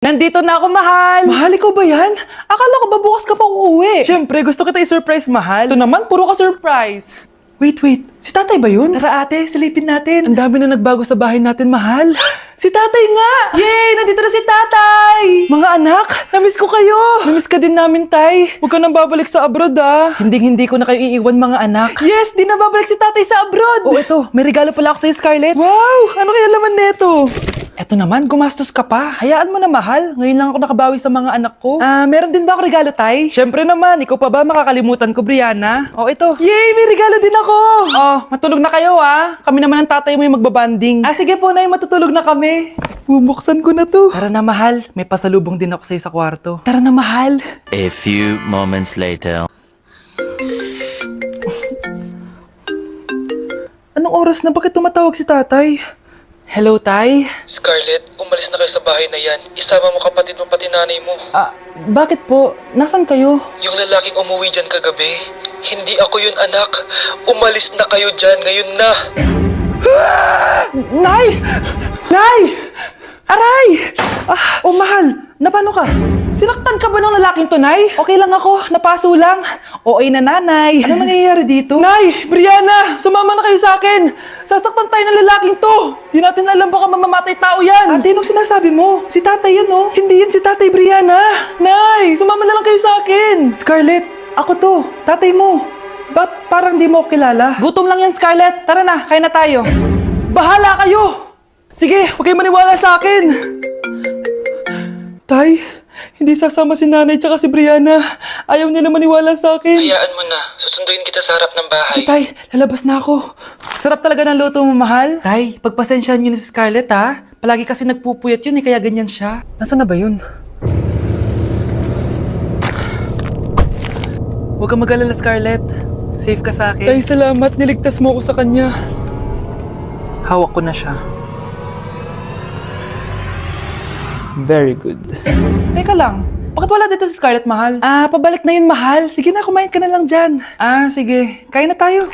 Nandito na ako, mahal! Mahal, ikaw ba yan? Akala ko ba bukas ka pa uuwi? Siyempre, gusto kita i-surprise, mahal. Ito naman, puro ka surprise. Wait. Si tatay ba yun? Tara ate, silipin natin. Ang dami na nagbago sa bahay natin, mahal. Si tatay nga! Yay! Nandito na si tatay! Mga anak, namiss ko kayo! Namiss ka din namin, tay. Huwag ka nang babalik sa abroad, ah. Hindi ko na kayo iiwan, mga anak. Yes! Di na babalik si tatay sa abroad! Oh, ito. May regalo pala ako sa'yo, Scarlett. Wow! Ano kaya laman neto? Eto naman, gumastos ka pa. Hayaan mo na, mahal. Ngayon lang ako nakabawi sa mga anak ko. Meron din ba ako regalo, tay? Siyempre naman, ikaw pa ba makakalimutan ko, Brianna? Oh, ito. Yay! May regalo din ako! Oh, matulog na kayo, ah. Kami naman ang tatay mo yung magbabanding. Sige po, nay, matutulog na kami. Bubuksan ko na to. Tara na, mahal. May pasalubong din ako sa'yo sa kwarto. Tara na, mahal. A few moments later. Anong oras na? Bakit tumatawag si tatay? Hello, tay? Scarlett, umalis na kayo sa bahay na yan. Isama mo kapatid mo pati nanay mo. Bakit po? Nasaan kayo? Yung lalaking umuwi dyan kagabi, hindi ako yun anak. Umalis na kayo dyan ngayon na. Nay! Nay! Aray! Oh, mahal! Napano ka? Sinaktan ka ba ng lalaking to, Nay? Okay lang ako. Napaso lang. OA na nanay. Ano nangyayari dito? Nay! Brianna! Sumama na kayo sa akin! Sasaktan tayo ng lalaking to! Di natin alam baka mamamatay tao yan! Ate, anong sinasabi mo? Si tatay yan, oh. Hindi yan si tatay, Brianna! Nay! Sumama na lang kayo sa akin! Scarlett! Ako to! Tatay mo! Ba't parang di mo ako kilala? Gutom lang yan, Scarlett! Tara na, kain na tayo! Bahala kayo! Sige, huwag kayo maniwala sa akin! Tay, hindi sasama si nanay tsaka si Brianna. Ayaw nila maniwala sa akin. Hayaan mo na. Susunduin kita sa harap ng bahay. Sige, tay, lalabas na ako. Sarap talaga ng luto mo, mahal. Tay, pagpasensyahan niyo na si Scarlett, ha? Palagi kasi nagpupuyat yun, kaya ganyan siya. Nasaan na ba yun? Huwag kang mag-alala, Scarlett. Safe ka sa akin. Tay, salamat. Niligtas mo ako sa kanya. Hawak ko na siya. Very good. Teka lang, bakit wala dito si Scarlett, mahal? Pabalik na yun, mahal. Sige na, kumain ka na lang dyan. Sige. Kain na tayo.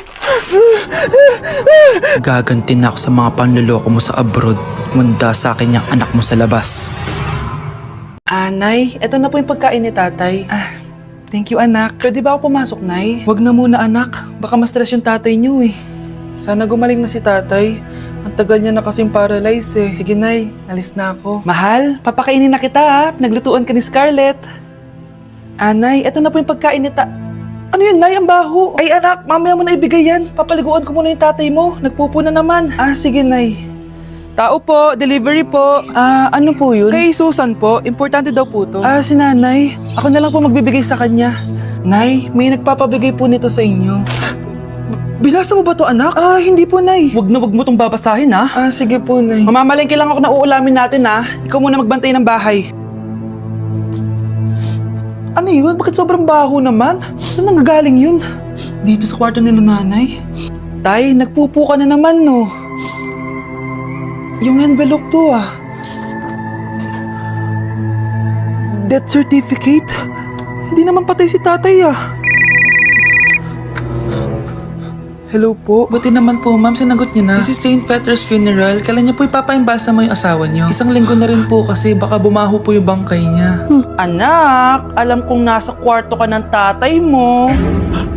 Gaganti na ako sa mga panluloko mo sa abroad. Munda sa akin yung anak mo sa labas. Nay, eto na po yung pagkain ni tatay. Thank you, anak. Pwede ba ako pumasok, Nay? Wag na muna, anak. Baka ma-stress yung tatay niyo, eh. Sana gumaling na si tatay. Ang tagal niya na kasing paralyzed, eh. Sige, Nay. Alis na ako. Mahal, papakainin na kita, ha? Naglutuan ka ni Scarlett. Nay, eto na po yung pagkain ni Ano yun, Nay? Ang baho. Ay, anak, mamaya mo na ibigay yan. Papaliguan ko muna yung tatay mo. Nagpupo na naman. Sige, Nay. Tao po, delivery po. Ano po yun? Kay Susan po, importante daw po to. Si nanay. Ako na lang po magbibigay sa kanya. Nay, may nagpapabigay po nito sa inyo. Binasa mo ba to, anak? Hindi po, Nay. Wag mo tong babasahin, ha? Sige po, Nay. Mamamalengke lang ako na uulamin natin, ha? Ikaw muna magbantay ng bahay. Ano yun? Bakit sobrang baho naman? Saan nanggagaling yun? Dito sa kwarto nila, nanay. Tay, nagpupo ka na naman, no? Yung envelope to, Death certificate? Hindi naman patay si tatay, Hello po. Buti naman po, ma'am, sinagot niyo na. This is St. Peter's Funeral. Kailan niya po ipapaimbasa mo yung asawa niyo? Isang linggo na rin po kasi baka bumaho po yung bangkay niya. Anak, alam kong nasa kwarto ka ng tatay mo.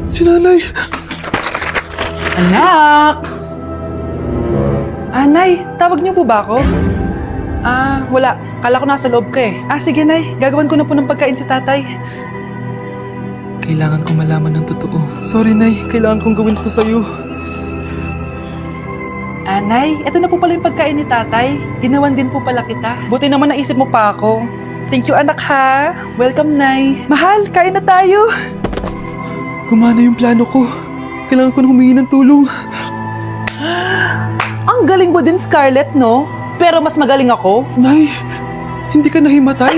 Si nanay! Anak! Nay, tawag niyo po ba ako? Wala. Kala ko nasa loob ka, eh. Sige, Nay. Gagawan ko na po ng pagkain si tatay. Kailangan ko malaman ng totoo. Sorry, Nay. Kailangan kong gawin ito sa'yo. Nay, eto na po pala yung pagkain ni tatay. Ginawan din po pala kita. Buti naman naisip mo pa ako. Thank you, anak, ha. Welcome, Nay. Mahal, kain na tayo. Gumana yung plano ko. Kailangan ko na humingi ng tulong. Ang galing mo din, Scarlett, no? Pero mas magaling ako. Nay, hindi ka nahimatay.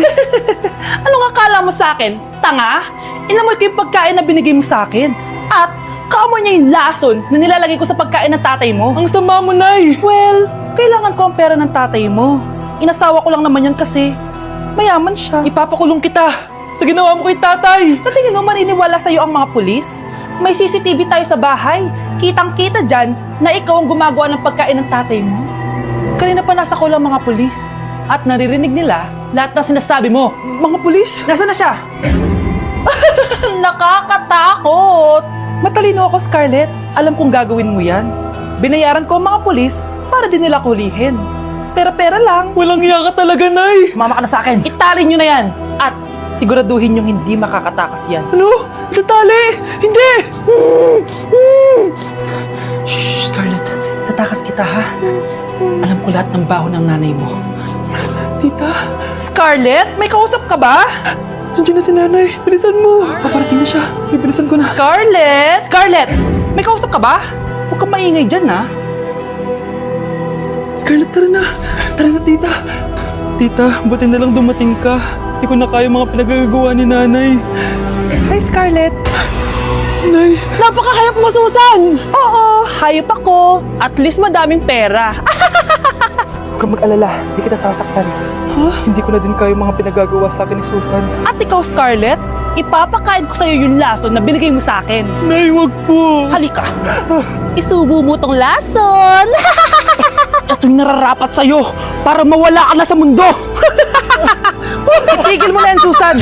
Anong akala mo sa akin? Tanga? Inamoy ko yung pagkain na binigay mo sa akin. At kaamoy niya yung lason na nilalagay ko sa pagkain ng tatay mo. Ang sama mo, Nay. Well, kailangan ko ang pera ng tatay mo. Inasawa ko lang naman yan kasi mayaman siya. Ipapakulong kita sa ginawa mo kay tatay. Sa tingin mo maniniwala sa'yo ang mga pulis? May CCTV tayo sa bahay. Kitang-kita dyan na ikaw ang gumagawa ng pagkain ng tatay mo. Kanina pa nasa kulang mga pulis. At naririnig nila lahat na sinasabi mo. Mga pulis? Nasaan na siya? Nakakatakot! Matalino ako, Scarlett. Alam kong gagawin mo yan. Binayaran ko ang mga pulis para din nila kulihin. Pera-pera lang. Walang iya ka talaga, Nay. Mama ka na sa akin. Itali nyo na yan. At siguraduhin yung hindi makakatakas yan. Ano? Itatali? Hindi! Shh, Scarlett. Tatakas kita, ha? Alam ko lahat ng baho ng nanay mo. Tita? Scarlett? May kausap ka ba? Nandiyan na si nanay. Bilisan mo. Paparating na siya. Bilisan ko na. Scarlett! Scarlett! May kausap ka ba? Huwag kang maingay dyan, ha? Scarlett, tara na. Tara na, tita. Tita, buti na lang dumating ka. Hindi ko na kaya mga pinagagawa ni nanay. Hi, Scarlett. Nay. Napakahayap mo, Susan! Oo, hayop ako. At least madaming pera. Huwag kang mag-alala. Hindi kita sasaktan. Ha? Hindi ko na din kaya mga pinagagawa sa akin ni Susan. At ikaw, Scarlett, ipapakain ko sa'yo yung lason na binigay mo sa akin. Nay, wag po. Halika. Isubo mo tong lason. Ito'y nararapat sa'yo para mawala ka na sa mundo. Itigil mo na yan, Susan.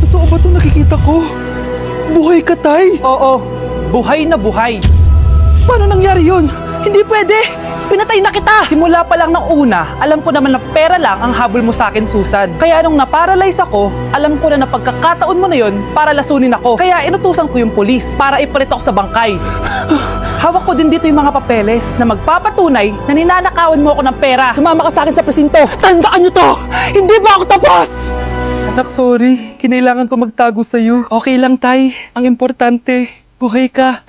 Totoo ba ito nakikita ko? Buhay ka, Tay? Oo, buhay na buhay. Paano nangyari yun? Hindi pwede. Pinatay na kita! Simula pa lang ng una, alam ko naman na pera lang ang habol mo sa akin, Susan. Kaya nung naparalyze ako, alam ko na pagkakataon mo na yon para lasunin ako. Kaya inutusan ko yung polis para ipalit ako sa bangkay. Hawak ko din dito yung mga papeles na magpapatunay na ninanakawan mo ako ng pera. Sumama ka sa akin sa presinto. Tandaan nyo to! Hindi ba ako tapos? Anak, sorry. Kinailangan ko magtago sa'yo. Okay lang, Tay. Ang importante, buhay ka.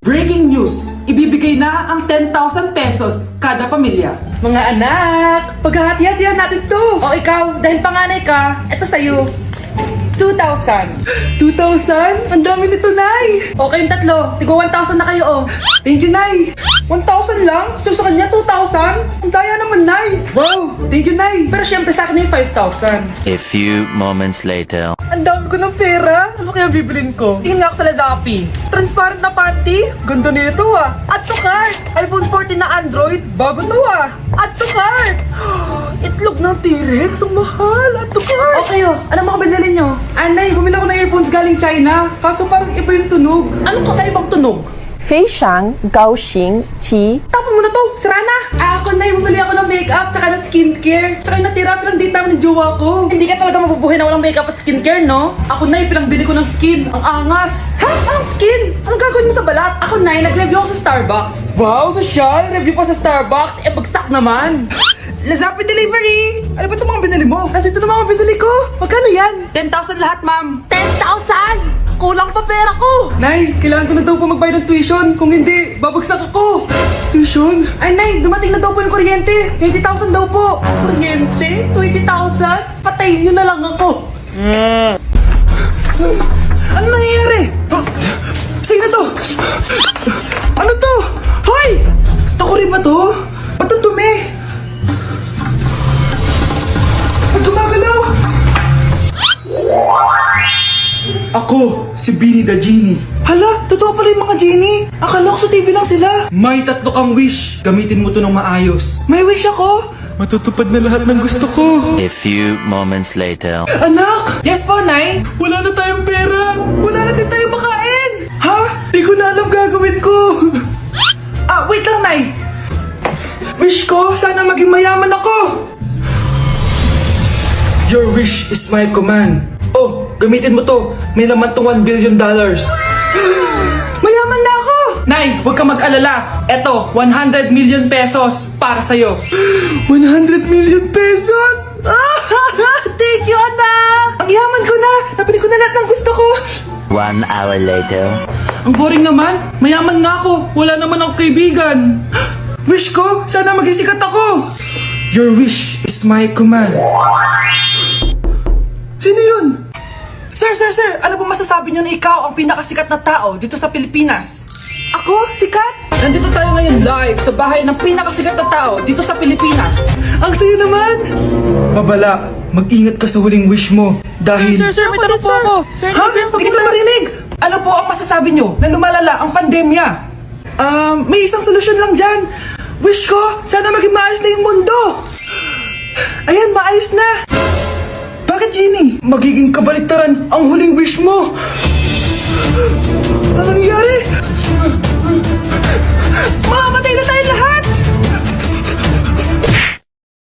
Breaking news! Ibibigay na ang 10,000 pesos kada pamilya. Mga anak, paghahati-hatihan natin to! O ikaw, dahil panganay ka, eto sa'yo. 2,000. 2,000? Ang dami nito, Nay! O kayong tatlo, tigo 1,000 na kayo, oh. Thank you, Nay! 1,000 lang? So sa kanya, 2,000? Ang daya naman, Nay! Wow! Thank you, Nay! Pero syempre sa akin yung 5,000. A few moments later. Ang dami ko ng pera. Ano kaya bibilin ko? Tingin nga ako sa Lazappi. Transparent na panty. Ganda nito ah. Add to cart. iPhone 14 na Android. Bago to ah. Add to cart. Itlog ng T-Rex. Ang mahal. Add to cart. Okay oh. Ano mga binili nyo? Anay, bumili ako ng earphones galing China. Kaso parang iba yung tunog. Anong kakaibang tunog? 非常高兴其 Tapon mo na to! Sira na! Ako na bumili ako ng makeup tsaka ng skincare. Tsaka yung natira pinang date namin ng jowa ko. Hindi ka talaga mabubuhay na walang makeup at skincare, no? Ako na pinangbili ko ng skin. Ang angas! Ha? Anong skin? Anong gagawin mo sa balat? Ako na nag-review ako sa Starbucks. Wow, social! Review pa sa Starbucks? Eh, bagsak naman! Lazappi Delivery! Ano ba itong mga binili mo? Nandito na mga binili ko! Magkano yan? 10,000 lahat, ma'am! 10,000! Kulang pa pera ko! Nay, kailangan ko na daw po magbayad ng tuition. Kung hindi, babagsak ako. Tuition? Ay, Nay, dumating na daw po yung kuryente. 20,000 daw po. Kuryente? 20,000? Patayin nyo na lang ako. Ano nangyayari? Sino to? Ano to? Hoy! Takuri ba to? Ba't ang dumi? Ba't gumagalaw? Ako, si Beanie the Genie. Hala, totoo pala yung mga genie. Akala ko sa TV lang sila. May 3 kang wish. Gamitin mo to ng maayos. May wish ako? Matutupad na lahat ng gusto ko. A few moments later. Anak! Yes po, Nay? Wala na tayong pera. Wala na din tayong makain. Ha? Di ko na alam gagawin ko. Wait lang, Nay. Wish ko, sana maging mayaman ako. Your wish is my command. Oh, gamitin mo to. May laman tong $1 billion. Mayaman na ako! Nay, huwag ka mag-alala. Eto, 100 million pesos para sa'yo. 100 million pesos? Thank you, anak! Ang yaman ko na! Nabili ko na lahat ng gusto ko. 1 hour later. Ang boring naman. Mayaman nga ako. Wala naman akong kaibigan. Wish ko, sana maging sikat ako. Your wish is my command. Sino yun? Sir! Ano po masasabi niyo na ikaw ang pinakasikat na tao dito sa Pilipinas? Ako? Sikat? Nandito tayo ngayon live sa bahay ng pinakasikat na tao dito sa Pilipinas. Ang saya naman! Babala, mag-ingat ka sa huling wish mo. Dahil... Sir, may tanong po ako. Sir, Ha? Hindi kita marinig! Ano po ang masasabi nyo na lumalala ang pandemya? May isang solusyon lang dyan. Wish ko, sana maging maayos na yung mundo. Ayan, maayos na. Bakit, Genie? Magiging kabaliktaran ang huling wish mo. Ano nangyayari?